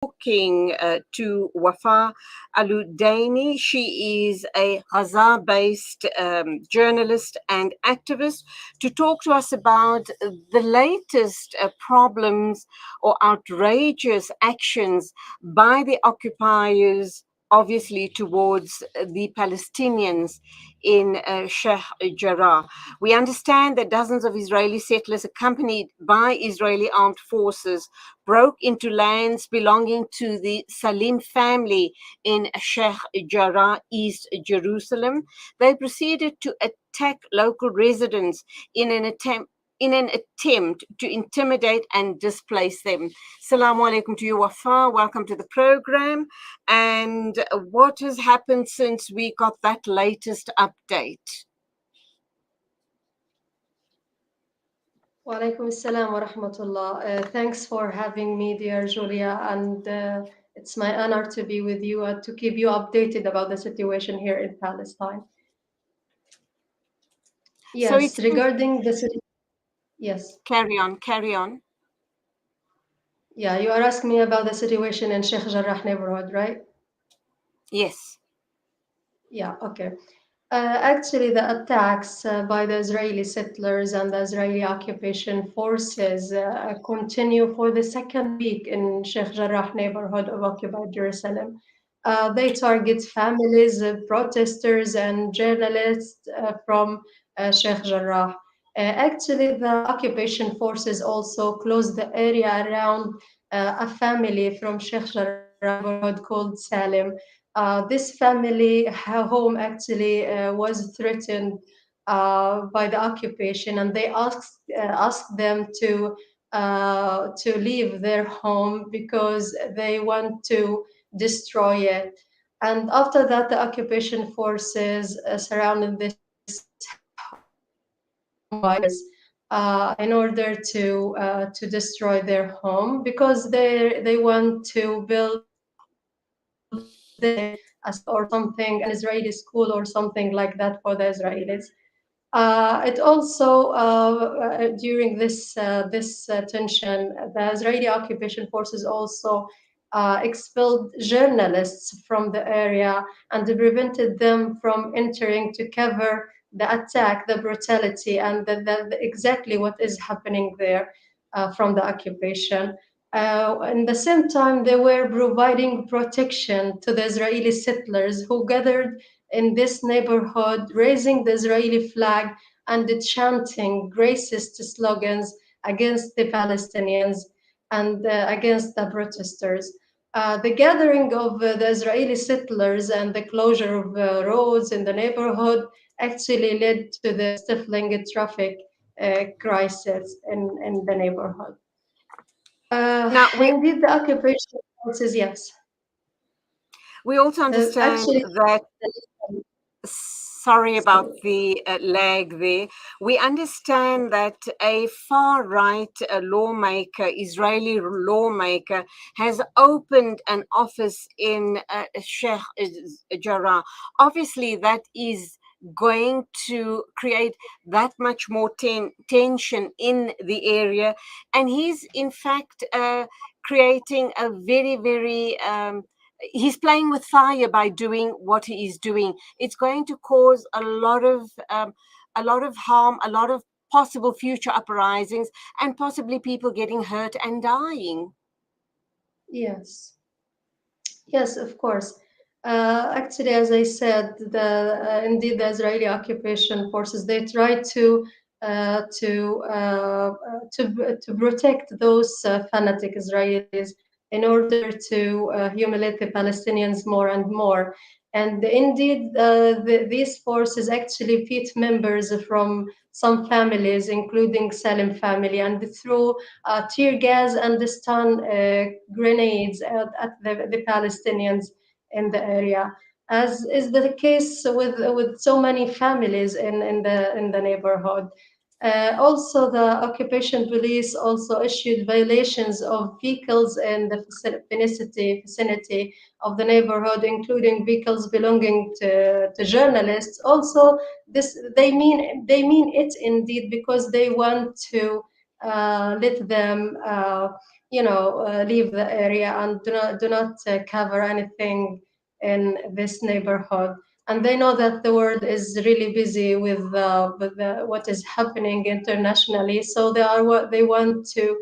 talking to Wafaa Aludaini. She is a Gaza-based journalist and activist to talk to us about the latest problems or outrageous actions by the occupiers, obviously towards the Palestinians in Sheikh Jarrah. We understand that dozens of Israeli settlers, accompanied by Israeli armed forces, broke into lands belonging to the Salim family in Sheikh Jarrah, East Jerusalem. They proceeded to attack local residents in an attempt to intimidate and displace them. Assalamu alaikum to you, Wafaa. Welcome to the program. And what has happened since we got that latest update? Walaikum assalam wa rahmatullah. Thanks for having me, dear Julia, and it's my honor to be with you and to keep you updated about the situation here in Palestine. So Yes, regarding the yes. Carry on. Yeah, you are asking me about the situation in Sheikh Jarrah neighborhood, right? Yes. Yeah, okay. Actually, the attacks by the Israeli settlers and the Israeli occupation forces continue for the second week in Sheikh Jarrah neighborhood of occupied Jerusalem. They target families, protesters, and journalists from Sheikh Jarrah. Actually, the occupation forces also closed the area around a family from Sheikh Jarrah neighborhood called Salim. This family home actually was threatened by the occupation, and they asked them to leave their home because they want to destroy it. And after that, the occupation forces surrounded this in order to destroy their home because they want to build or something, an Israeli school or something like that for the Israelis. It also during this tension, the Israeli occupation forces also expelled journalists from the area and prevented them from entering to cover the attack, the brutality, and exactly what is happening there from the occupation. In the same time, they were providing protection to the Israeli settlers who gathered in this neighborhood, raising the Israeli flag and chanting racist slogans against the Palestinians and against the protesters. The gathering of the Israeli settlers and the closure of roads in the neighborhood actually led to the stifling traffic crisis in the neighborhood. Now, Indeed, the occupation forces, yes. we also understand Actually, that, sorry about the lag there. We understand that a far right lawmaker, Israeli lawmaker, has opened an office in Sheikh Jarrah. Obviously, that is going to create that much more tension in the area. And he's, in fact, creating a very, very he's playing with fire by doing what he is doing. It's going to cause a lot of harm, a lot of possible future uprisings, and possibly people getting hurt and dying. yes. Yes, of course. Actually, as I said, indeed the Israeli occupation forces they try uh, to uh, to protect those fanatic Israelis in order to humiliate the Palestinians more and more. And indeed, these forces actually pit members from some families, including Salim family, and through tear gas and stun grenades at the Palestinians in the area, as is the case with so many families in the neighborhood. Also, the occupation police also issued violations of vehicles in the vicinity of the neighborhood, including vehicles belonging to journalists. Also, this they mean it indeed because they want to let them leave the area and do not cover anything in this neighborhood. And they know that the world is really busy with what is happening internationally, so they want to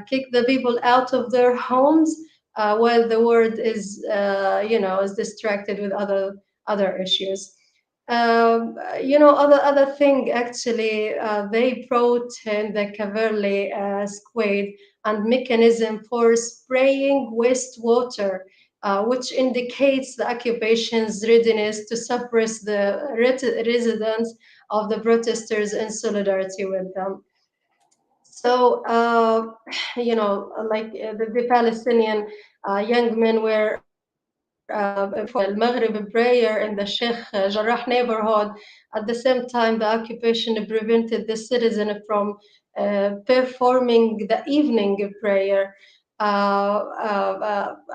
kick the people out of their homes while the world is distracted with other issues. Other thing actually, they brought in the Caverly squad and mechanism for spraying wastewater, which indicates the occupation's readiness to suppress the residents of the protesters in solidarity with them. So, the Palestinian young men were performing Maghrib prayer in the Sheikh Jarrah neighborhood. At the same time, the occupation prevented the citizen from performing the evening prayer.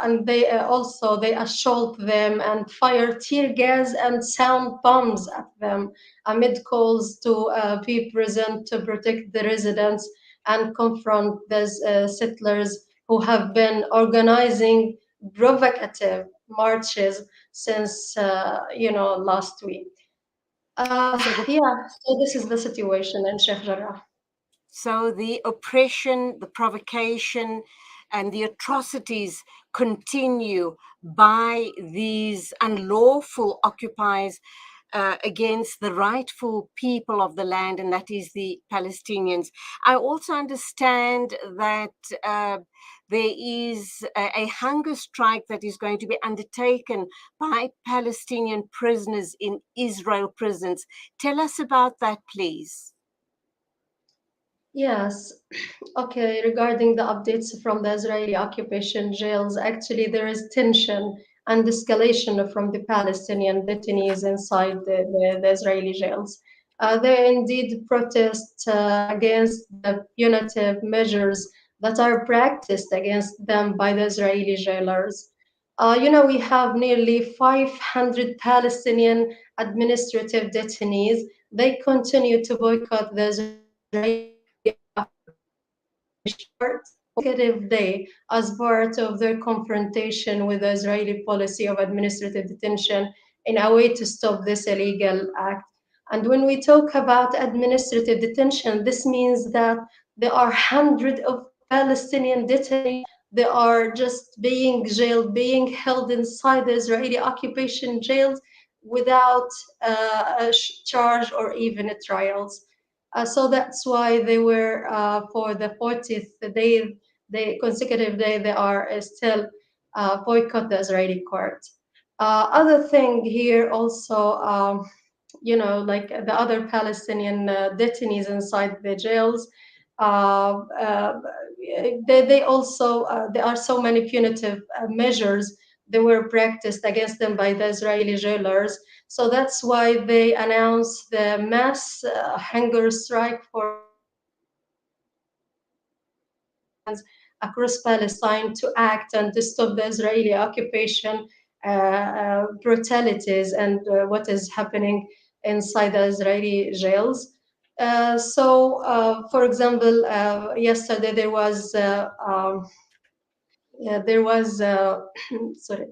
And they assault them and fire tear gas and sound bombs at them amid calls to be present to protect the residents and confront those settlers who have been organizing provocative marches since last week. So the Yeah, so this is the situation in Sheikh Jarrah. So the oppression, the provocation, and the atrocities continue by these unlawful occupiers against the rightful people of the land, and that is the Palestinians. I also understand that there is a hunger strike that is going to be undertaken by Palestinian prisoners in Israel prisons. Tell us about that, please. Yes. Okay, regarding the updates from the Israeli occupation jails, actually there is tension and escalation from the Palestinian detainees inside the Israeli jails. They indeed protest against the punitive measures that are practiced against them by the Israeli jailers. We have nearly 500 Palestinian administrative detainees. They continue to boycott the Israeli consecutive day as part of their confrontation with the Israeli policy of administrative detention in a way to stop this illegal act. And when we talk about administrative detention, this means that there are hundreds of Palestinian detainees. They are just being jailed, being held inside the Israeli occupation jails without a charge or even a trials. So that's why they were for the 40th day, the consecutive day, they are still boycott the Israeli court. Other thing here also, like the other Palestinian detainees inside the jails, uh, uh, they also there are so many punitive measures they were practiced against them by the Israeli jailers. So that's why they announced the mass hunger strike for 24 hours across Palestine to act and to stop the Israeli occupation brutalities and what is happening inside the Israeli jails. For example, yesterday there was sorry,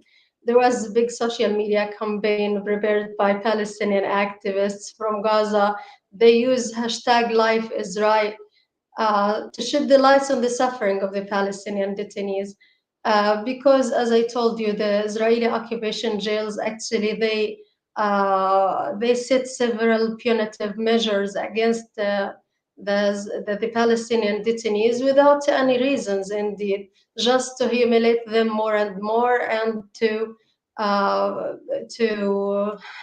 there was a big social media campaign prepared by Palestinian activists from Gaza. They use hashtag Life is Right to shed the lights on the suffering of the Palestinian detainees. Because, as I told you, the Israeli occupation jails actually they set several punitive measures against the Palestinian detainees without any reasons, indeed, just to humiliate them more and more and to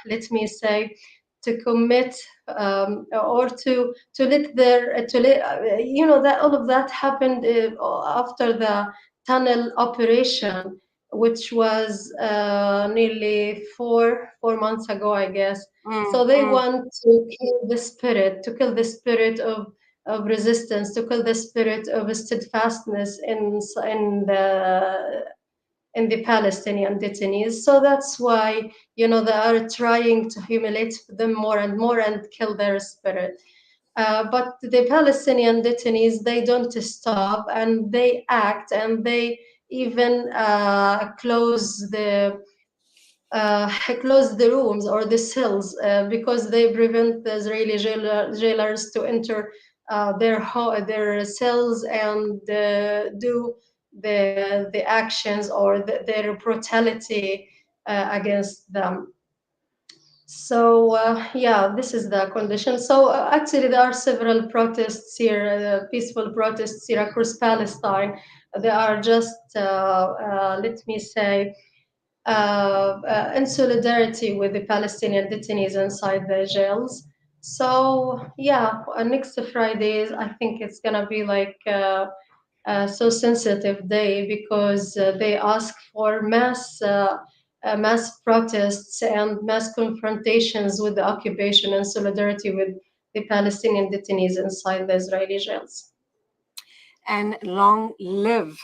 let me say to commit or to let their to let that all of that happened after the tunnel operation, which was nearly four months ago, I guess. So they Mm. want to kill the spirit of resistance, to kill the spirit of steadfastness in the Palestinian detainees. So that's why, they are trying to humiliate them more and more and kill their spirit. But the Palestinian detainees, they don't stop, and they act, and they even uh, close the rooms or the cells because they prevent the Israeli jailers to enter their cells and do the actions or their brutality against them. So yeah, this is the condition. So actually, there are several protests here, peaceful protests here across Palestine. They are just, let me say, in solidarity with the Palestinian detainees inside the jails. So yeah, next Friday, I think it's gonna be like so sensitive day because they ask for mass protests and mass confrontations with the occupation and solidarity with the Palestinian detainees inside the Israeli jails. And long live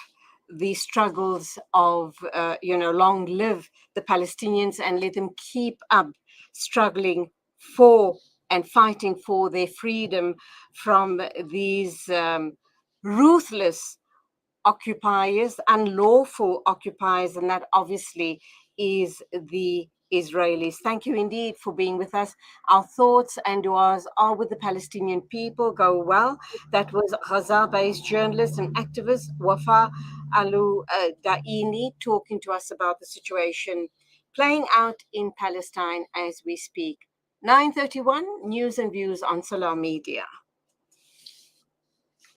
the struggles of, long live the Palestinians, and let them keep up struggling for and fighting for their freedom from these ruthless occupiers, unlawful occupiers, and that obviously is the Israelis. Thank you indeed for being with us. Our thoughts and du'as are with the Palestinian people. Go well. That was Gaza-based journalist and activist Wafaa Aludaini talking to us about the situation playing out in Palestine as we speak. 9:31 News and Views on Salam Media.